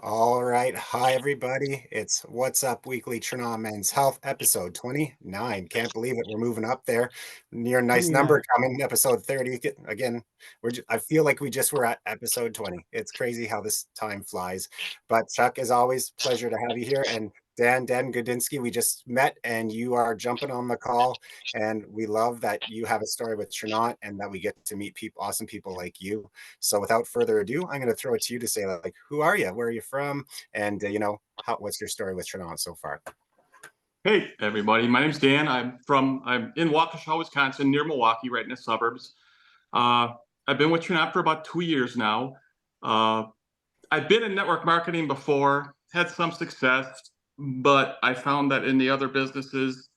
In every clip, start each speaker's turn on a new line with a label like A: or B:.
A: All right. Hi, everybody. It's What's Up Weekly Tranont Men's Health, episode 29. Can't believe it. We're moving up there. Near a nice
B: 29.
A: number coming, episode 30. Again, I feel like we just were at episode 20. It's crazy how this time flies. But Chuck, as always, pleasure to have you here. And Dan Gaudynski, we just met and you are jumping on the call. And we love that you have a story with Tranont and that we get to meet people, awesome people like you. So without further ado, I'm going to throw it to you to say, like, who are you? Where are you from? And, what's your story with Tranont so far?
C: Hey, everybody. My name's Dan. I'm in Waukesha, Wisconsin, near Milwaukee, right in the suburbs. Uh, I've been with Tranont for about 2 years now. Uh, I've been in network marketing before, had some success, but I found that in the other businesses,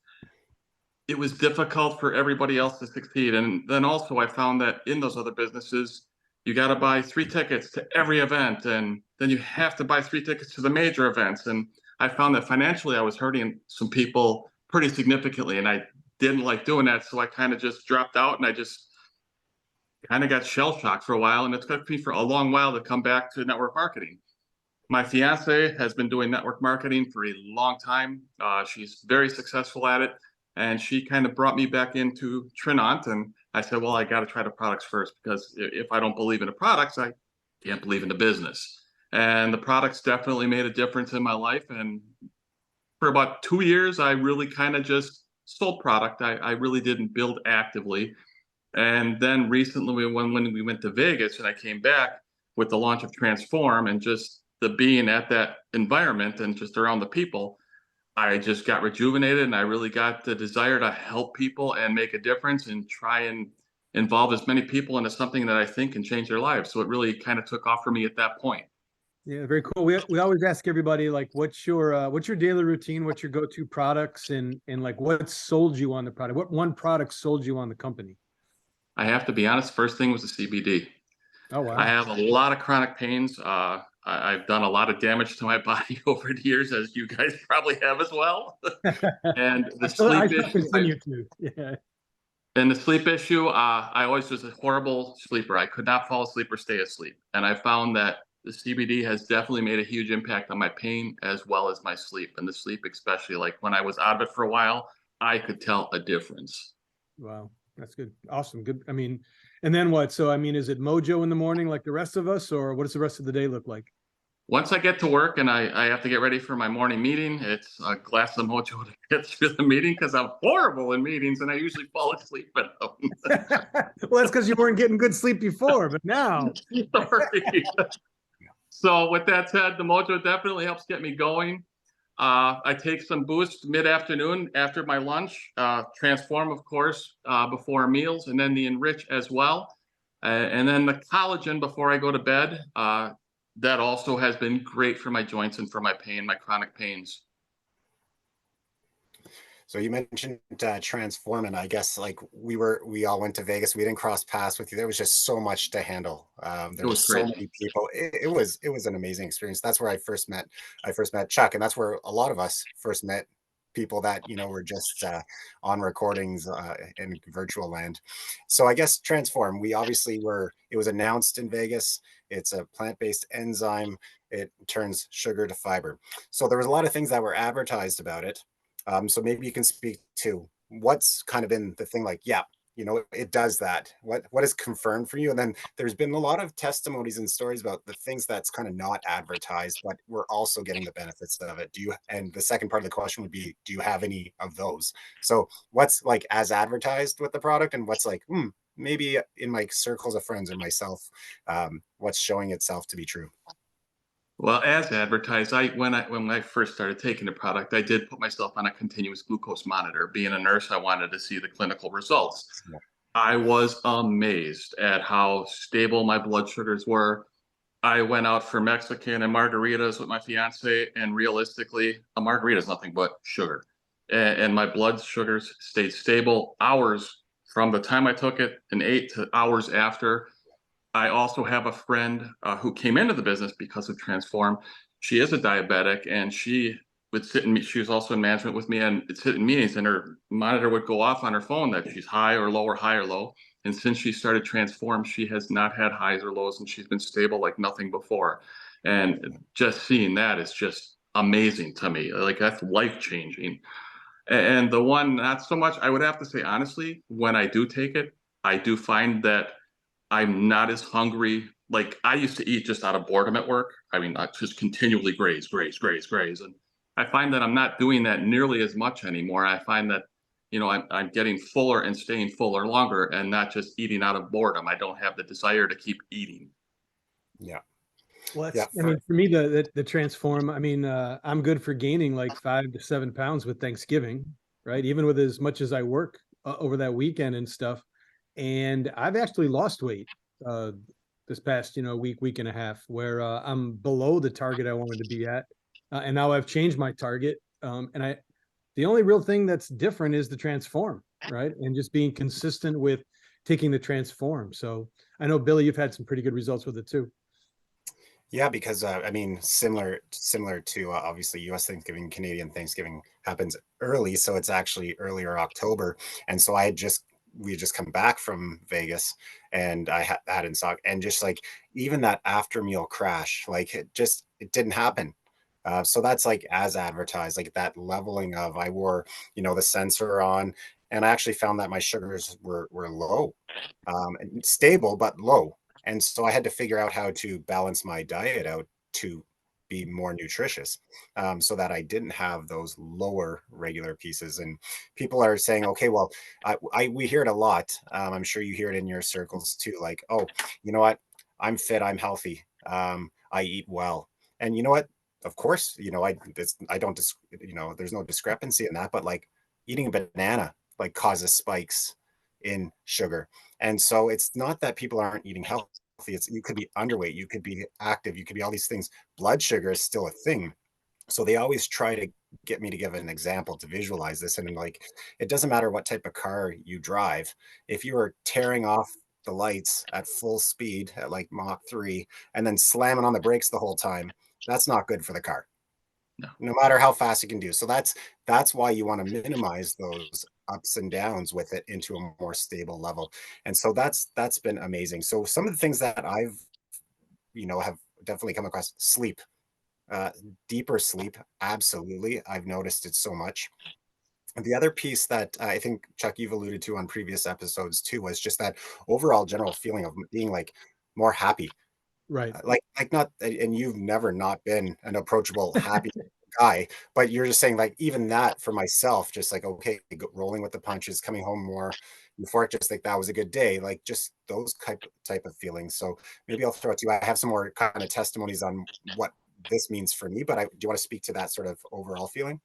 C: it was difficult for everybody else to succeed. And then also, I found that in those other businesses, you got to buy 3 tickets to every event, and then you have to buy 3 tickets to the major events. And I found that financially, I was hurting some people pretty significantly, and I didn't like doing that. So I kind of just dropped out, and I just kind of got shell shocked for a while. And it took me for a long while to come back to network marketing. My fiance has been doing network marketing for a long time. She's very successful at it. And she kind of brought me back into Tranont. And I said, well, I got to try the products first, because if I don't believe in the products, I can't believe in the business. And the products definitely made a difference in my life. And for about 2 years, I really kind of just sold product. I really didn't build actively. And then recently, when we went to Vegas and I came back with the launch of Transform and just the being at that environment and just around the people, I just got rejuvenated, and I really got the desire to help people and make a difference and try and involve as many people into something that I think can change their lives. So it really kind of took off for me at that point.
B: Yeah, very cool. We always ask everybody like, what's your daily routine? What's your go-to products, and like what sold you on the product? What one product sold you on the company?
C: I have to be honest, first thing was the CBD.
B: Oh
C: I
B: wow.
C: have a lot of chronic pains. I've done a lot of damage to my body over the years, as you guys probably have as well. And the
B: I
C: sleep
B: still
C: issue, I,
B: continue to. Yeah.
C: and the sleep issue, I always was a horrible sleeper. I could not fall asleep or stay asleep. And I found that the CBD has definitely made a huge impact on my pain as well as my sleep. And the sleep, especially, like when I was out of it for a while, I could tell a difference.
B: Wow. That's good. Awesome. Good. I mean, and then what? So I mean, is it mojo in the morning like the rest of us, or what does the rest of the day look like?
C: Once I get to work and I have to get ready for my morning meeting, it's a glass of mojo to get through the meeting, because I'm horrible in meetings and I usually fall asleep at them.
B: Well, that's because you weren't getting good sleep before, but now.
C: Sorry. So with that said, the mojo definitely helps get me going. I take some boost mid-afternoon after my lunch, transform, of course, before meals, and then the enrich as well. And then the collagen before I go to bed. That also has been great for my joints and for my pain, my chronic pains.
A: So you mentioned Transform, and I guess like we all went to Vegas. We didn't cross paths with you. There was just so much to handle.
C: It
A: There was
C: was
A: so
C: crazy.
A: many people. It was an amazing experience. That's where I first met Chuck, and that's where a lot of us first met people that were just on recordings in virtual land. So I guess Transform. We obviously were. It was announced in Vegas. It's a plant-based enzyme. It turns sugar to fiber. So there was a lot of things that were advertised about it. So maybe you can speak to what's kind of been the thing, like, yeah, it does that. What is confirmed for you? And then there's been a lot of testimonies and stories about the things that's kind of not advertised, but we're also getting the benefits of it. And the second part of the question would be, do you have any of those? So what's like as advertised with the product, and what's like, maybe in my circles of friends or myself, what's showing itself to be true?
C: Well, as advertised, when I first started taking the product, I did put myself on a continuous glucose monitor. Being a nurse, I wanted to see the clinical results.
A: Yeah.
C: I was amazed at how stable my blood sugars were. I went out for Mexican and margaritas with my fiance, and realistically, a margarita is nothing but sugar. And my blood sugars stayed stable hours from the time I took it and 8 to hours after. I also have a friend who came into the business because of Transform. She is a diabetic, and she would sit in. She was also in management with me, and would sit in meetings, and her monitor would go off on her phone that she's high or low or high or low. And since she started Transform, she has not had highs or lows, and she's been stable like nothing before. And just seeing that is just amazing to me. Like, that's life changing. And the one not so much, I would have to say honestly, when I do take it, I do find that I'm not as hungry. Like, I used to eat just out of boredom at work. I mean, I just continually graze, graze, graze, graze. And I find that I'm not doing that nearly as much anymore. I find that, I'm getting fuller and staying fuller longer and not just eating out of boredom. I don't have the desire to keep eating.
A: Yeah.
B: Well,
A: Yeah.
B: I mean, for me, the Transform, I mean, I'm good for gaining like 5 to 7 pounds with Thanksgiving, right? Even with as much as I work over that weekend and stuff. And I've actually lost weight this past, week and a half, where I'm below the target I wanted to be at. And now I've changed my target. And the only real thing that's different is the Transform, right? And just being consistent with taking the Transform. So I know, Billy, you've had some pretty good results with it too.
A: Yeah, because I mean, similar to obviously U.S. Thanksgiving, Canadian Thanksgiving happens early, so it's actually earlier October, and so we had just come back from Vegas, and I had in stock, and just like even that after meal crash, like it didn't happen. So that's like as advertised, like that leveling of I wore the sensor on, and I actually found that my sugars were low, and stable but low. And so I had to figure out how to balance my diet out to be more nutritious, so that I didn't have those lower regular pieces. And people are saying, okay, well, we hear it a lot. I'm sure you hear it in your circles too. Like, oh, you know what? I'm fit. I'm healthy. I eat well. And you know what? Of course, I don't, there's no discrepancy in that. But like eating a banana like causes spikes in sugar. And so it's not that people aren't eating healthy. It's you could be underweight, you could be active, you could be all these things. Blood sugar is still a thing. So they always try to get me to give an example to visualize this. And like, it doesn't matter what type of car you drive. If you are tearing off the lights at full speed at like Mach 3 and then slamming on the brakes the whole time, that's not good for the car. No matter how fast you can do. So that's why you want to minimize those ups and downs with it into a more stable level. And so that's been amazing. So some of the things that I've have definitely come across: sleep, uh, deeper sleep. Absolutely, I've noticed it so much. And the other piece that I think Chuck you've alluded to on previous episodes too was just that overall general feeling of being like more happy,
B: Right.
A: like not, and you've never not been an approachable happy guy, but you're just saying like even that for myself, just like okay, rolling with the punches, coming home more euphoric, just like that was a good day, like just those type of feelings. So maybe I'll throw it to you. I have some more kind of testimonies on what this means for me, but do you want to speak to that sort of overall feeling?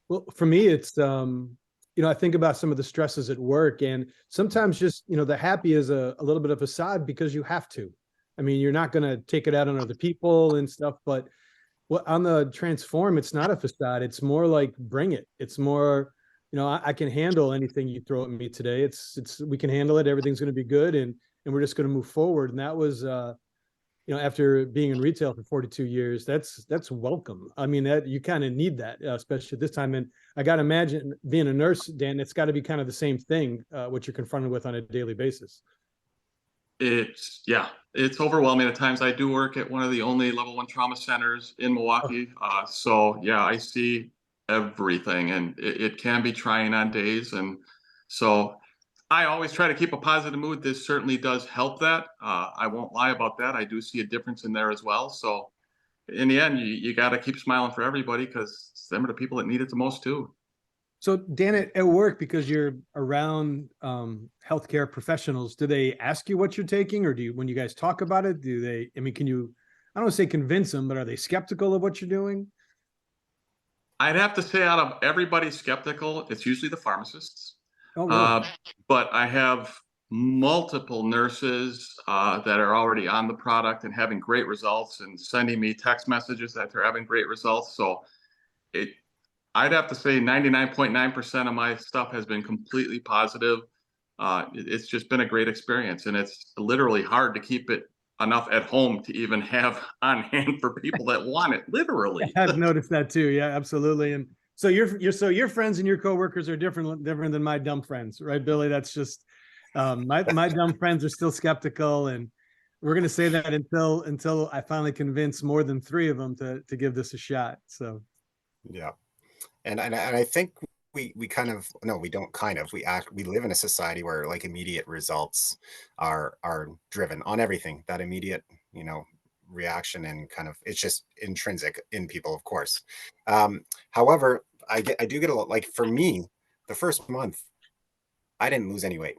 B: Well, for me, it's I think about some of the stresses at work, and sometimes just the happy is a little bit of a facade because you have to. I mean, you're not going to take it out on other people and stuff, but on the Transform, it's not a facade. It's more like bring it. It's more, I can handle anything you throw at me today. It's we can handle it. Everything's going to be good, and we're just going to move forward. And that was after being in retail for 42 years, that's welcome. I mean, that you kind of need that, especially this time. And I got to imagine being a nurse, Dan, it's got to be kind of the same thing, what you're confronted with on a daily basis.
C: It's overwhelming at times. I do work at one of the only level 1 trauma centers in Milwaukee. So yeah, I see everything, and it can be trying on days. And so I always try to keep a positive mood. This certainly does help that. I won't lie about that. I do see a difference in there as well. So in the end, you got to keep smiling for everybody because them are the people that need it the most too.
B: So Dan, at work, because you're around healthcare professionals, do they ask you what you're taking, or when you guys talk about it, do they, I mean, can you, I don't want to say convince them, but are they skeptical of what you're doing?
C: I'd have to say out of everybody skeptical, it's usually the pharmacists.
B: Oh, really?
C: But I have multiple nurses that are already on the product and having great results and sending me text messages that they're having great results. So I'd have to say 99.9% of my stuff has been completely positive. It's just been a great experience, and it's literally hard to keep it enough at home to even have on hand for people that want it, literally.
B: I've noticed that too. Yeah, absolutely. And so your friends and your coworkers are different than my dumb friends, right, Billy? That's just My dumb friends are still skeptical, and we're going to say that until I finally convince more than 3 of them to give this a shot. So
A: Yeah. And I think we kind of, no, we don't kind of, we live in a society where like immediate results are driven on everything. That immediate, reaction, and kind of, it's just intrinsic in people, of course. However, I do get a lot, like for me, the first month I didn't lose any weight,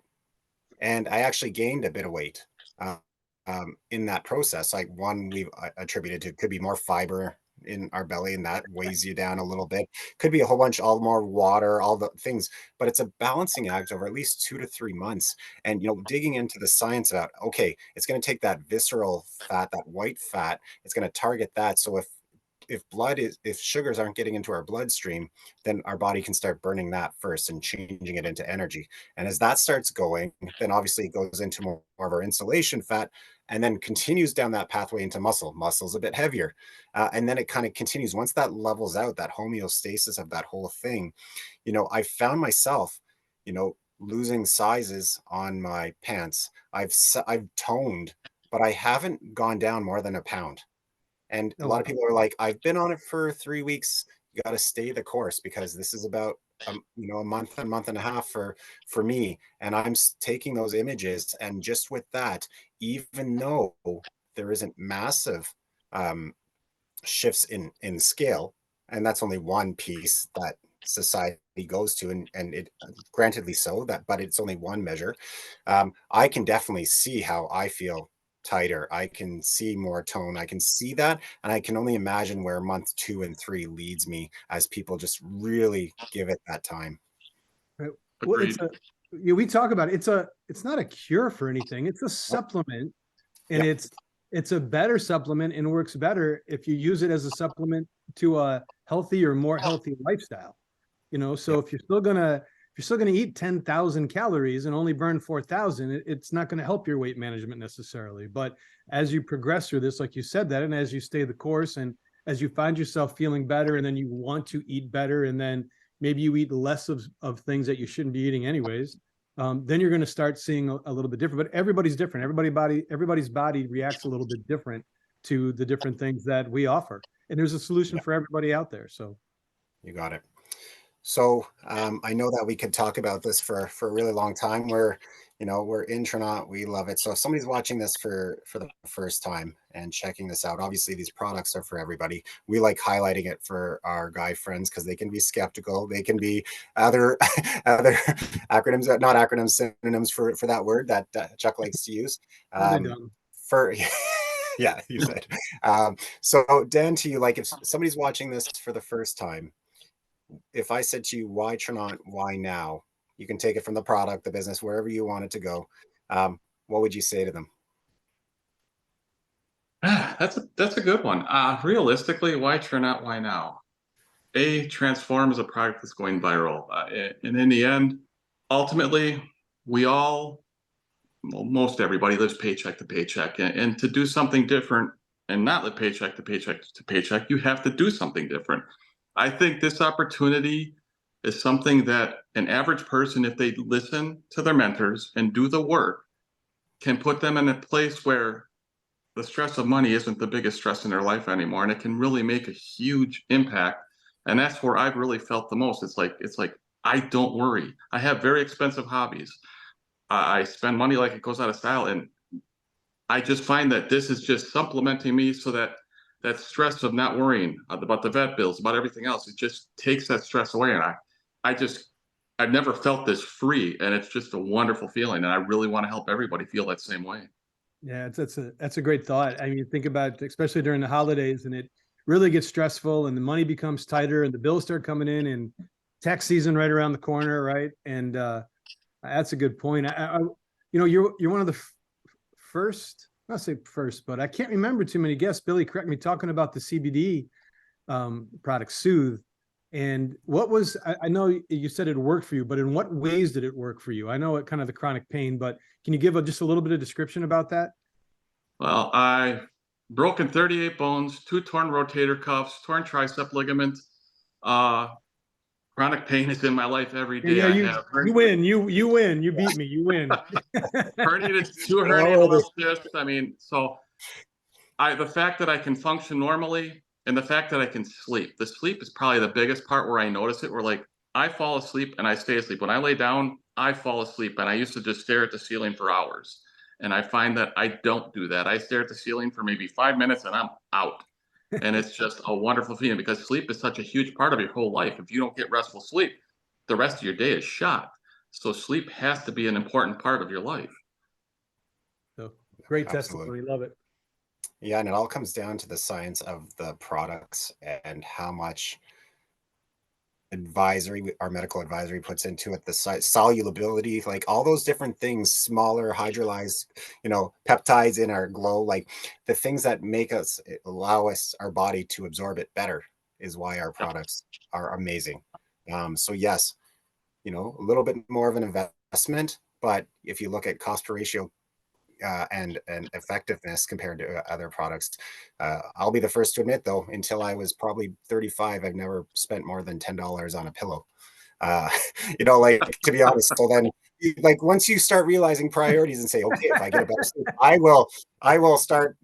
A: and I actually gained a bit of weight. Uh, in that process, like one we've attributed to could be more fiber in our belly, and that weighs you down a little bit. Could be a whole bunch, all more water, all the things, but it's a balancing act over at least 2 to 3 months. And digging into the science about, okay, it's going to take that visceral fat, that white fat, it's going to target that. So if sugars aren't getting into our bloodstream, then our body can start burning that first and changing it into energy. And as that starts going, then obviously it goes into more of our insulation fat, and then continues down that pathway into muscle. Muscle's a bit heavier. And then it kind of continues. Once that levels out, that homeostasis of that whole thing, I found myself, losing sizes on my pants. I've toned, but I haven't gone down more than a pound. And a
B: oh
A: lot of
B: wow.
A: people are like, I've been on it for 3 weeks. You got to stay the course, because this is about a month and a half for me. And I'm taking those images, and just with that, even though there isn't massive um, shifts in scale, and that's only one piece that society goes to, and it grantedly so, but it's only one measure. I can definitely see how I feel tighter. I can see more tone. I can see that, and I can only imagine where month 2 and 3 leads me, as people just really give it that time.
B: Right. Well,
C: Agreed.
B: we talk about it. It's not a cure for anything. It's a
A: Nope.
B: supplement, and
A: Yep.
B: it's a better supplement, and works better if you use it as a supplement to a healthier, more healthy lifestyle. So
A: Yep.
B: if you're still gonna eat 10,000 calories and only burn 4,000, it's not going to help your weight management necessarily. But as you progress through this, like you said that, and as you stay the course, and as you find yourself feeling better, and then you want to eat better, and then maybe you eat less of things that you shouldn't be eating anyways, then you're going to start seeing a little bit different. But everybody's different. Everybody's body reacts a little bit different to the different things that we offer, and there's a solution
A: Yep.
B: for everybody out there. So
A: You got it. So I know that we could talk about this for a really long time. We're in Tranont, we love it. So if somebody's watching this for the first time and checking this out, obviously these products are for everybody. We like highlighting it for our guy friends, because they can be skeptical. They can be other other acronyms, not acronyms, synonyms for that word that Chuck likes to use.
B: really
A: Um,
B: dumb.
A: for yeah, you said. So Dan, to you, like if somebody's watching this for the first time, if I said to you, why Tranont, why now? You can take it from the product, the business, wherever you want it to go. What would you say to them?
C: That's a good one. Realistically, why Tranont? Why now? Transform is a product that's going viral, and in the end, ultimately, we all, well, most everybody lives paycheck to paycheck, and to do something different and not live paycheck to paycheck to paycheck, you have to do something different. I think this opportunity is something that an average person, if they listen to their mentors and do the work, can put them in a place where the stress of money isn't the biggest stress in their life anymore, and it can really make a huge impact. And that's where I've really felt the most. It's like I don't worry. I have very expensive hobbies. I spend money like it goes out of style, and I just find that this is just supplementing me, so that that stress of not worrying about the vet bills, about everything else, it just takes that stress away. And I just, I've never felt this free, and it's just a wonderful feeling. And I really want to help everybody feel that same way.
B: Yeah, that's a great thought. I mean, think about, especially during the holidays, and it really gets stressful, and the money becomes tighter, and the bills start coming in, and tax season right around the corner, right? And that's a good point. You're one of the first, not say first, but I can't remember too many guests. Billy, correct me, talking about the CBD product, Soothe. And I know you said it worked for you, but in what ways did it work for you? I know it kind of the chronic pain, but can you give just a little bit of description about that?
C: Well, I broken 38 bones, two torn rotator cuffs, torn tricep ligament. Uh, Chronic pain is in my life every day.
B: Yeah,
C: I
B: you
C: have
B: you win. You win. You beat me. You win.
C: herniated, two
A: Oh,
C: herniated left discs. I mean, so the fact that I can function normally and the fact that I can sleep. The sleep is probably the biggest part where I notice it. Where like I fall asleep and I stay asleep. When I lay down, I fall asleep, and I used to just stare at the ceiling for hours. And I find that I don't do that. I stare at the ceiling for maybe 5 minutes and I'm out. And it's just a wonderful feeling because sleep is such a huge part of your whole life. If you don't get restful sleep, the rest of your day is shot. So sleep has to be an important part of your life.
B: So, great
A: Absolutely.
B: testimony. Love it.
A: Yeah, and it all comes down to the science of the products and how much advisory our medical advisory puts into it, the solubility, like all those different things, smaller hydrolyzed, peptides in our glow, like the things that make us allow us our body to absorb it better is why our products are amazing. So yes, a little bit more of an investment, but if you look at cost per ratio and effectiveness compared to other products. I'll be the first to admit, though, until I was probably 35, I've never spent more than $10 on a pillow. Like, to be honest. So then, like, once you start realizing priorities and say, okay, if I get a better sleep, I will start,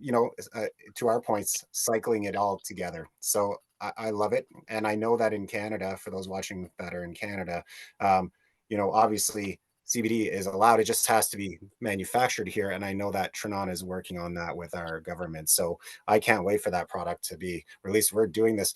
A: to our points, cycling it all together. So I love it, and I know that in Canada, for those watching that are in Canada, obviously CBD is allowed. It just has to be manufactured here. And I know that Tranont is working on that with our government. So I can't wait for that product to be released. We're doing this.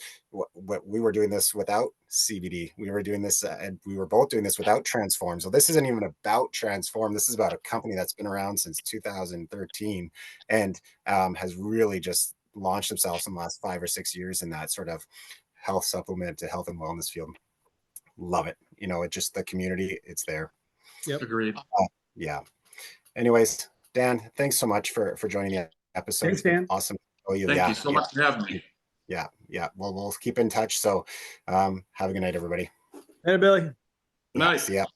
A: We were doing this without CBD. We were doing this, and we were both doing this without Transform. So this isn't even about Transform. This is about a company that's been around since 2013 and has really just launched themselves in the last 5 or 6 years in that sort of health supplement to health and wellness field. Love it. It just, the community, it's there.
B: Yep.
C: Agreed.
A: Yeah. Anyways, Dan, thanks so much for joining the episode.
B: Thanks,
A: It's been
B: Dan.
A: awesome. Oh,
C: Thank you so much for having me.
A: Yeah. Well, we'll keep in touch. So have a good night, everybody.
B: Hey, Billy.
C: Good night.
A: See ya.